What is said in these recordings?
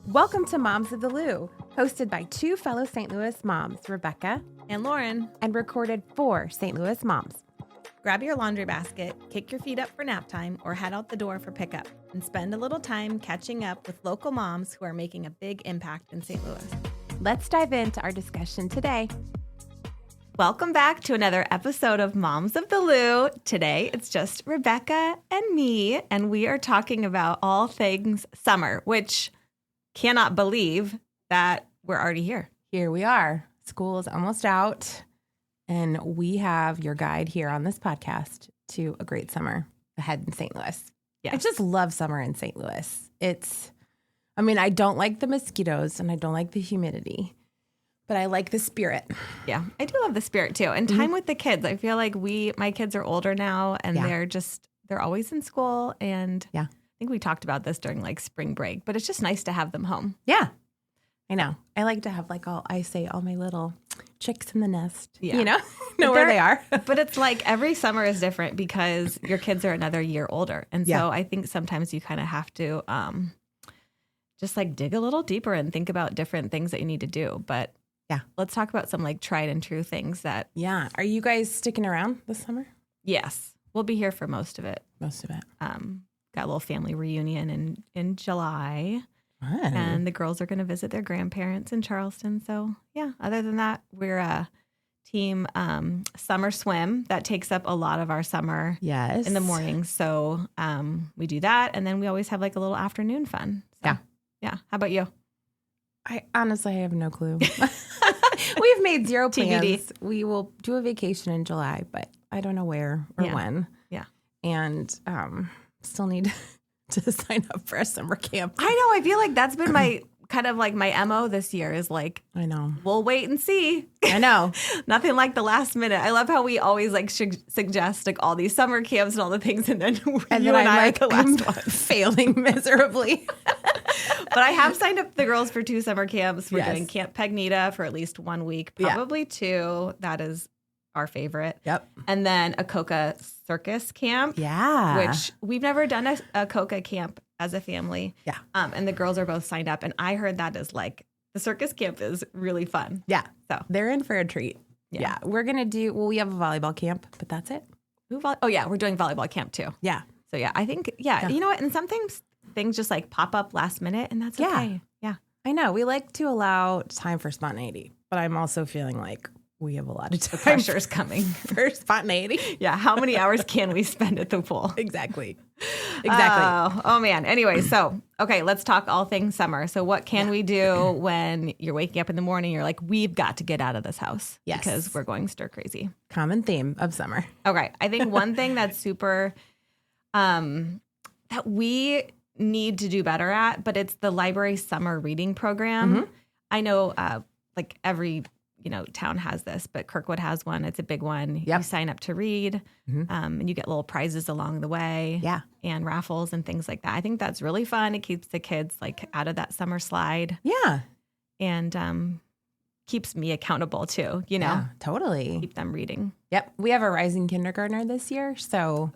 Welcome to Moms of the Lou, hosted by two fellow St. Louis moms, Rebekah and Lauren, and recorded for St. Louis moms. Grab your laundry basket, kick your feet up for nap time, or head out the door for pickup, and spend a little time catching up with local moms who are making a big impact in St. Louis. Let's dive into our discussion today. Welcome back to another episode of Moms of the Lou. Today, it's just Rebekah and me, and we are talking about all things summer, which cannot believe that we're already here. Here we are. School is almost out, and we have your guide here on this podcast to a great summer ahead in St. Louis. Yes. I just love summer in St. Louis. I don't like the mosquitoes and I don't like the humidity, but I like the spirit. Yeah, I do love the spirit too. And time with the kids. I feel like my kids are older now and they're always in school. And I think we talked about this during like spring break, but it's just nice to have them home. Yeah, I know. I like to have all my little chicks in the nest, know where they are. But it's like every summer is different because your kids are another year older. And so I think sometimes you kind of have to just like dig a little deeper and think about different things that you need to do. But let's talk about some like tried and true things that. Yeah. Are you guys sticking around this summer? Yes. We'll be here for most of it. Got a little family reunion in July. Fun. And the girls are going to visit their grandparents in Charleston. So other than that, we're a team summer swim that takes up a lot of our summer in the morning. So we do that. And then we always have like a little afternoon fun. So, yeah. How about you? I honestly have no clue. We've made zero plans. TBD. We will do a vacation in July, but I don't know where or when. Yeah. And still need to sign up for a summer camp. I know. I feel like that's been my kind of like my MO this year is like, I know. We'll wait and see. I know. Nothing like the last minute. I love how we always like suggest like all these summer camps and all the things. And then you and I are the last one. Failing miserably. But I have signed up the girls for 2 summer camps. We're doing Camp Pegnita for at least 1 week, probably 2. That is our favorite. Yep. And then a Coca circus camp. Yeah. Which we've never done a Coca camp as a family. Yeah. And the girls are both signed up. And I heard that is like, the circus camp is really fun. Yeah. So they're in for a treat. Yeah. We're going to we have a volleyball camp, but that's it. We're doing volleyball camp too. Yeah. So I think, you know what? And sometimes things just like pop up last minute and that's okay. Yeah. I know. We like to allow time for spontaneity, but I'm also feeling like we have a lot of time. The pressure's coming. For spontaneity. Yeah. How many hours can we spend at the pool? Exactly. Oh man. Anyway, so, okay, let's talk all things summer. So what can we do when you're waking up in the morning? You're like, we've got to get out of this house because we're going stir crazy. Common theme of summer. Okay. I think one thing that's super, that we need to do better at, but it's the library summer reading program. Mm-hmm. I know like every town has this, but Kirkwood has one. It's a big one. Yep. You sign up to read and you get little prizes along the way and raffles and things like that. I think that's really fun. It keeps the kids like out of that summer slide. Yeah. And keeps me accountable too, Yeah, totally. Keep them reading. Yep. We have a rising kindergartner this year. So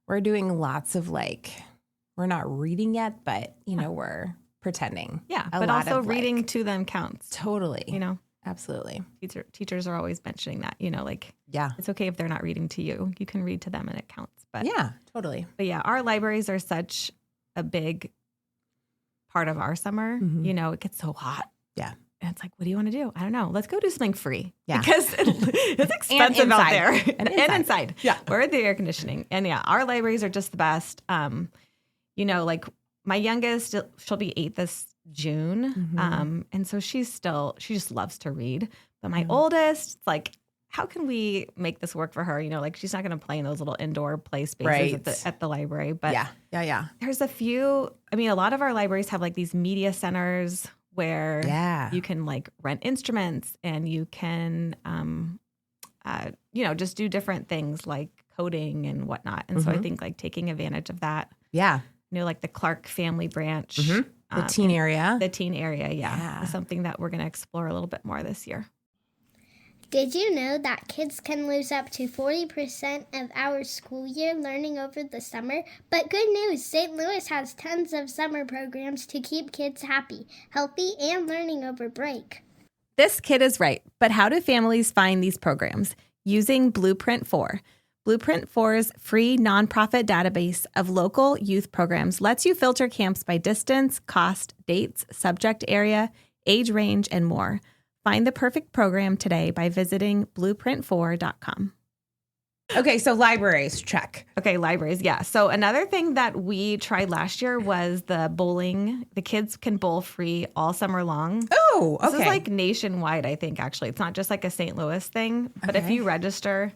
we're doing lots of we're not reading yet, but we're pretending. Yeah. But also reading to them counts. Totally. Absolutely. Teachers are always mentioning that, it's okay if they're not reading to you. You can read to them and it counts. But yeah, totally. But our libraries are such a big part of our summer. Mm-hmm. It gets so hot. Yeah. And it's like, what do you want to do? I don't know. Let's go do something free. Yeah. Because it's expensive out there. And inside. Yeah. We're at the air conditioning. And our libraries are just the best. Like my youngest, she'll be 8 this June. Mm-hmm. And so she just loves to read. But my oldest, it's like, how can we make this work for her? She's not going to play in those little indoor play spaces at the library. But there's a few, a lot of our libraries have like these media centers where you can like rent instruments and you can, just do different things like coding and whatnot. And so I think like taking advantage of that. Yeah. Like the Clark family branch. Mm-hmm. The teen area. The teen area, is something that we're going to explore a little bit more this year. Did you know that kids can lose up to 40% of our school year learning over the summer? But good news, St. Louis has tons of summer programs to keep kids happy, healthy, and learning over break. This kid is right, but how do families find these programs? Using Blueprint 4. Blueprint 4's free nonprofit database of local youth programs lets you filter camps by distance, cost, dates, subject area, age range, and more. Find the perfect program today by visiting blueprint4.com. Okay, so libraries, check. Okay, libraries, yeah. So another thing that we tried last year was the bowling. The kids can bowl free all summer long. Oh, okay. This is like nationwide, I think, actually. It's not just like a St. Louis thing. But if you register,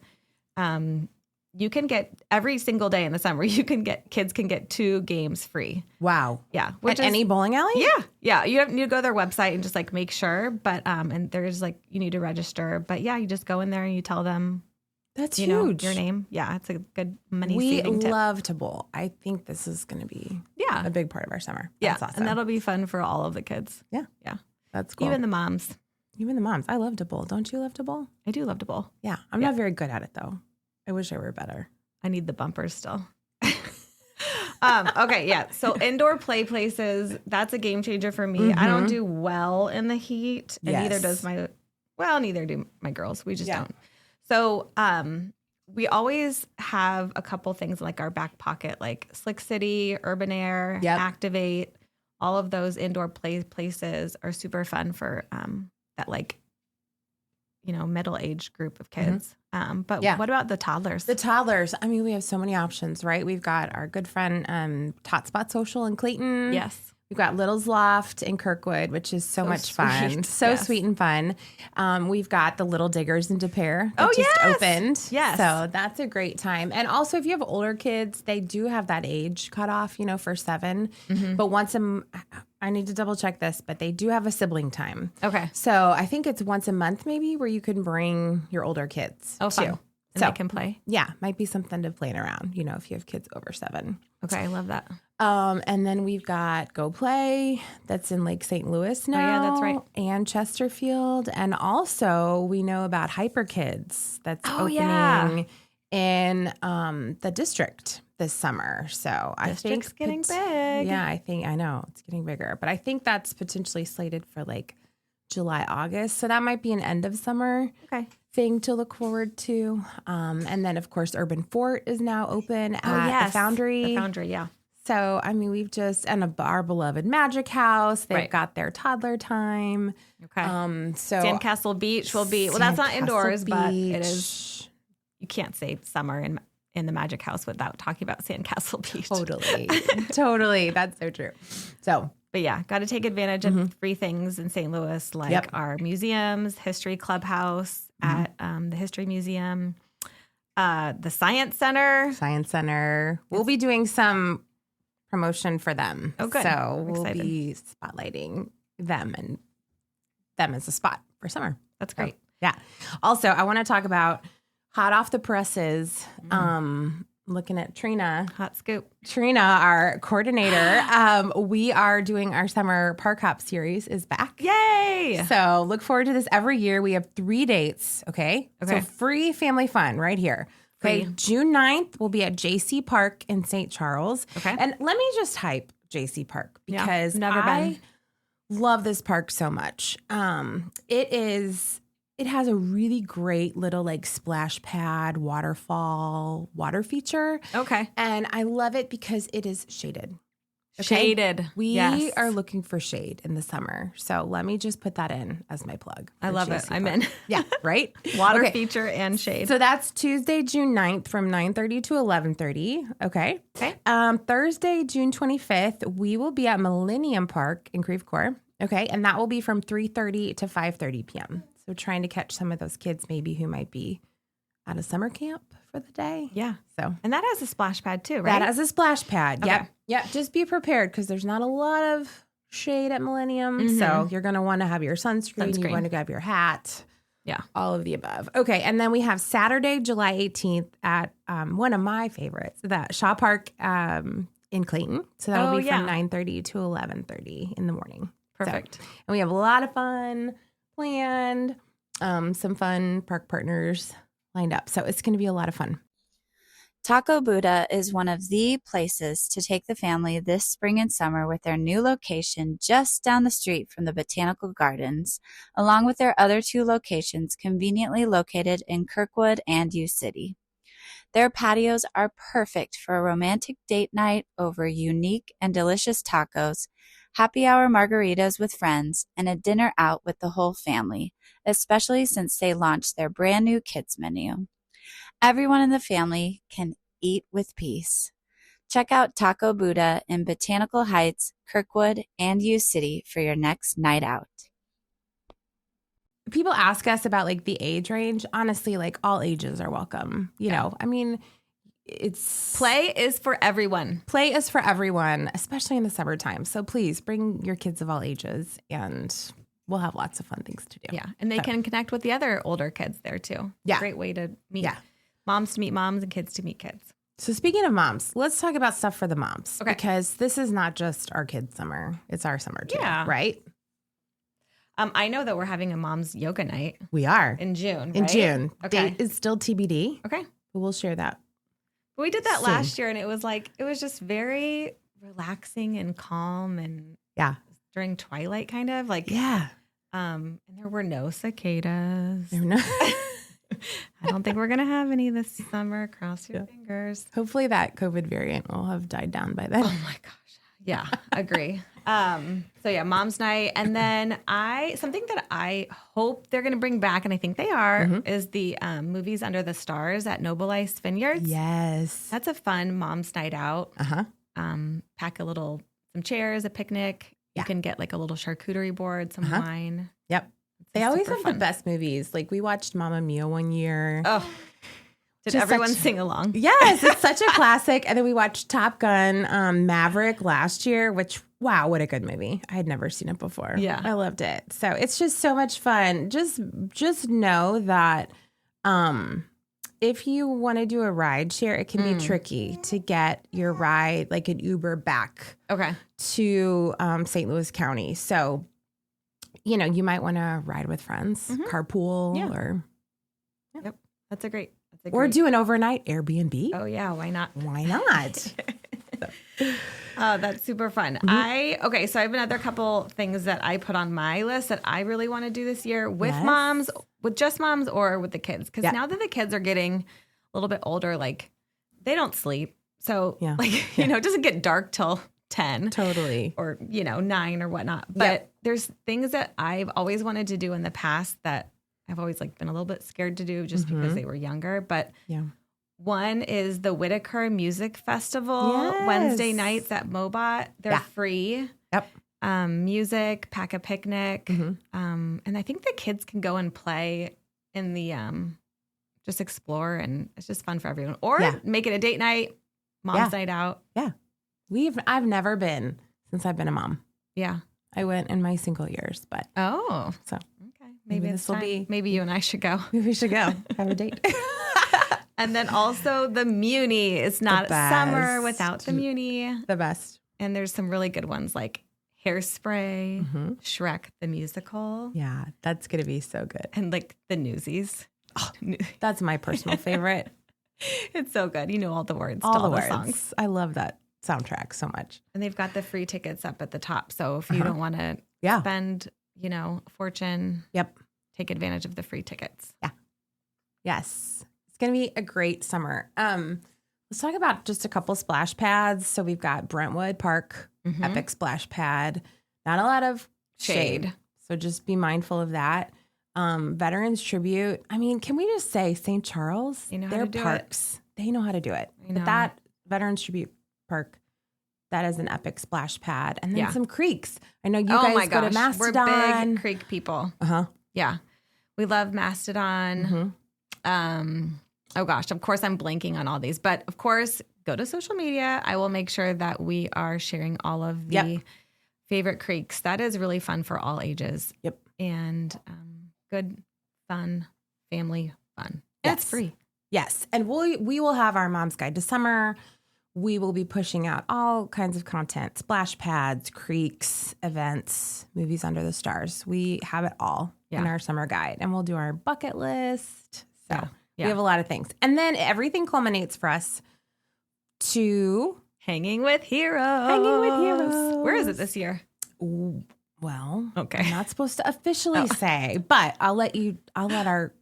you can get every single day in the summer, kids can get 2 games free. Wow. Yeah. At any bowling alley? Yeah. Yeah. You need to go to their website and just like make sure. But, and there's like, you need to register. But yeah, you just go in there and you tell them. That's huge. Your name. Yeah. It's a good money saving tip. We love to bowl. I think this is going to be a big part of our summer. That's awesome. And that'll be fun for all of the kids. Yeah. Yeah. That's cool. Even the moms. I love to bowl. Don't you love to bowl? I do love to bowl. Yeah. I'm not very good at it though. I wish I were better. I need the bumpers still. Okay, yeah. So indoor play places, that's a game changer for me. I don't do well in the heat, and neither do my girls. We just don't. So we always have a couple things like our back pocket, like Slick City, Urban Air, Activate. All of those indoor play places are super fun for that middle-aged group of kids. But what about the toddlers? The toddlers. I mean, we have so many options, right? We've got our good friend Tot Spot Social in Clayton. Yes. We've got Little's Loft in Kirkwood, which is so much fun. So sweet and fun. We've got the Little Diggers in De Pere that just opened. Yes. So that's a great time. And also, if you have older kids, they do have that age cutoff, for 7. But I need to double check this, but they do have a sibling time. Okay. So I think it's once a month maybe where you can bring your older kids too. Fun. And they can play. Yeah, might be something to play around, if you have kids over 7. Okay, I love that. And then we've got Go Play that's in Lake St. Louis now. Oh, yeah, that's right. And Chesterfield. And also we know about Hyper Kids that's opening in the district this summer. So I think it's getting big. Yeah, I know it's getting bigger. But I think that's potentially slated for like July, August. So that might be an end of summer thing to look forward to. And then, of course, Urban Fort is now open at the Foundry. The Foundry, yeah. So, I mean, our beloved Magic House, they've got their toddler time. Okay. So Sandcastle Beach will be, that's not indoors, but it is, you can't say summer in the Magic House without talking about Sandcastle Beach. Totally. That's so true. So, but yeah, got to take advantage of free things in St. Louis, like our museums, History Clubhouse at the History Museum, the Science Center. We'll be doing some promotion for them. Oh, good. So we'll be spotlighting them and them as a spot for summer. That's great. Yeah. Also, I want to talk about hot off the presses. Looking at Trina. Hot scoop. Trina, our coordinator. We are doing our summer park hop series is back. Yay! So look forward to this every year. We have 3 dates. Okay. So free family fun right here. Okay. June 9th, we'll be at Jaycee Park in St. Charles. Okay. And let me just hype Jaycee Park because I love this park so much. It has a really great little like splash pad, waterfall, water feature. Okay. And I love it because it is shaded. Okay? Shaded. We are looking for shade in the summer. So let me just put that in as my plug. I love it. I'm in. Yeah, right? Water feature and shade. So that's Tuesday, June 9th from 9:30 to 11:30. Okay. Thursday, June 25th, we will be at Millennium Park in Creve Coeur. Okay. And that will be from 3:30 to 5:30 p.m. So trying to catch some of those kids maybe who might be at a summer camp for the day. Yeah. And that has a splash pad too, right? That has a splash pad. Okay. Yep. Yeah. Just be prepared because there's not a lot of shade at Millennium. So you're going to want to have your sunscreen. You want to have your hat. Yeah. All of the above. Okay. And then we have Saturday, July 18th at one of my favorites, the Shaw Park in Clayton. So that'll be from 9:30 to 11:30 in the morning. Perfect. So, and we have a lot of fun planned. some fun park partners lined up. So it's going to be a lot of fun. Taco Buddha is one of the places to take the family this spring and summer with their new location just down the street from the Botanical Gardens, along with their other 2 locations conveniently located in Kirkwood and U-City. Their patios are perfect for a romantic date night over unique and delicious tacos, happy hour margaritas with friends, and a dinner out with the whole family, especially since they launched their brand new kids menu. Everyone in the family can eat with peace. Check out Taco Buddha in Botanical Heights, Kirkwood, and U-City for your next night out. People ask us about like the age range. Honestly, like all ages are welcome. You know, I mean, play is for everyone. Play is for everyone, especially in the summertime. So please bring your kids of all ages and we'll have lots of fun things to do. Yeah. And they can connect with the other older kids there too. Yeah. Great way to meet moms to meet moms and kids to meet kids. So speaking of moms, let's talk about stuff for the moms. Okay. Because this is not just our kids' summer. It's our summer too. Yeah. Right? I know that we're having a mom's yoga night. We are. In June, right? In June. Okay. Date is still TBD. Okay. But we'll share that. We did that last year and it was just very relaxing and calm and during twilight kind of like. Yeah. And there were no cicadas. There were no. I don't think we're going to have any this summer. Cross your fingers. Hopefully that COVID variant will have died down by then. Oh my gosh. Yeah, agree. So yeah, mom's night. And then something that I hope they're going to bring back, and I think they are, is the movies Under the Stars at Noble Ice Vineyards. Yes. That's a fun mom's night out. Pack some chairs, a picnic. You can get like a little charcuterie board, some wine. Yep. They always have the best movies. Like we watched Mamma Mia one year. Oh, did everyone sing along? Yes, it's such a classic. And then we watched Top Gun Maverick last year, which, wow, what a good movie. I had never seen it before. Yeah. I loved it. So it's just so much fun. Just know that if you want to do a ride share, it can be tricky to get your ride, like an Uber back to St. Louis County. So, you might want to ride with friends, carpool or. Yep. That's a great. Or do an overnight Airbnb. Oh, yeah. Why not? Why not? Oh, that's super fun. So I have another couple things that I put on my list that I really want to do this year with moms, with just moms or with the kids. Because now that the kids are getting a little bit older, like they don't sleep. So it doesn't get dark till 10. Totally. Or, 9 or whatnot. But there's things that I've always wanted to do in the past that I've always been a little bit scared to do just because they were younger. But one is the Whitaker Music Festival, Wednesday nights at Mobot. They're free. Yep. Music, pack a picnic. And I think the kids can go and play in the, just explore. And it's just fun for everyone. Or make it a date night, mom's night out. Yeah. I've never been since I've been a mom. Yeah. I went in my single years, but. Oh. So. Maybe this will be. Maybe you and I should go. Maybe we should go have a date. And then also the Muny. It's not summer without the Muny. The best. And there's some really good ones like Hairspray, Shrek the Musical. Yeah, that's gonna be so good. And like the Newsies. Oh, that's my personal favorite. It's so good. You know all the words to all the songs. I love that soundtrack so much. And they've got the free tickets up at the top. So if you don't want to spend a fortune. Yep. Take advantage of the free tickets. Yeah. Yes. It's going to be a great summer. Let's talk about just a couple splash pads. So we've got Brentwood Park, epic splash pad. Not a lot of shade. So just be mindful of that. Veterans Tribute. I mean, can we just say St. Charles? Their parks. They know how to do it. But that Veterans Tribute Park, that is an epic splash pad. And then some creeks. I know you guys go to Mastodon. We're big creek people. Yeah. We love Mastodon. Oh gosh, of course I'm blanking on all these. But of course, go to social media. I will make sure that we are sharing all of the favorite creeks. That is really fun for all ages. Yep. And good, fun, family fun. Yes. It's free. Yes. And we will have our Mom's Guide to Summer. we will be pushing out all kinds of content, splash pads, creeks, events, movies under the stars. We have it all in our summer guide, and we'll do our bucket list. So we have a lot of things. And then everything culminates for us to Hanging with Heroes. Where is it this year? Well, okay. I'm not supposed to officially say, but I'll let our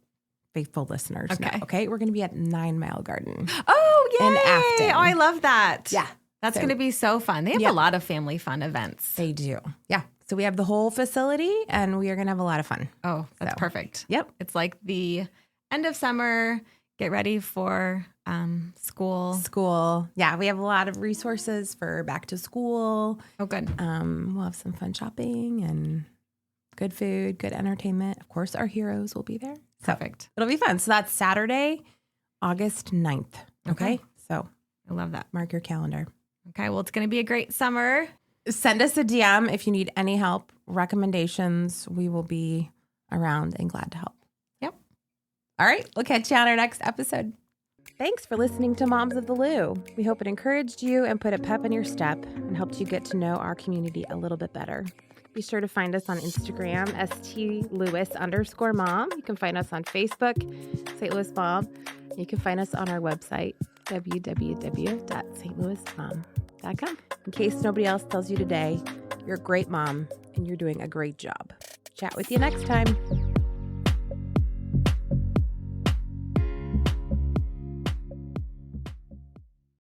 faithful listeners know. Okay. We're going to be at 9 Mile Garden. Oh, yay. In Afton. Oh, I love that. Yeah. That's going to be so fun. They have a lot of family fun events. They do. Yeah. So we have the whole facility and we are going to have a lot of fun. Oh, that's perfect. Yep. It's like the end of summer, get ready for school. Yeah. We have a lot of resources for back to school. Oh, good. We'll have some fun shopping and good food, good entertainment. Of course, our heroes will be there. Perfect. It'll be fun. So that's Saturday, August 9th. Okay. So I love that. Mark your calendar. Okay. Well, it's going to be a great summer. Send us a DM if you need any help, recommendations. We will be around and glad to help. Yep. All right. We'll catch you on our next episode. Thanks for listening to Moms of the Lou. We hope it encouraged you and put a pep in your step and helped you get to know our community a little bit better. Be sure to find us on Instagram, st.louis_mom. You can find us on Facebook, St. Louis Mom. You can find us on our website, www.stlouismom.com. In case nobody else tells you today, you're a great mom and you're doing a great job. Chat with you next time.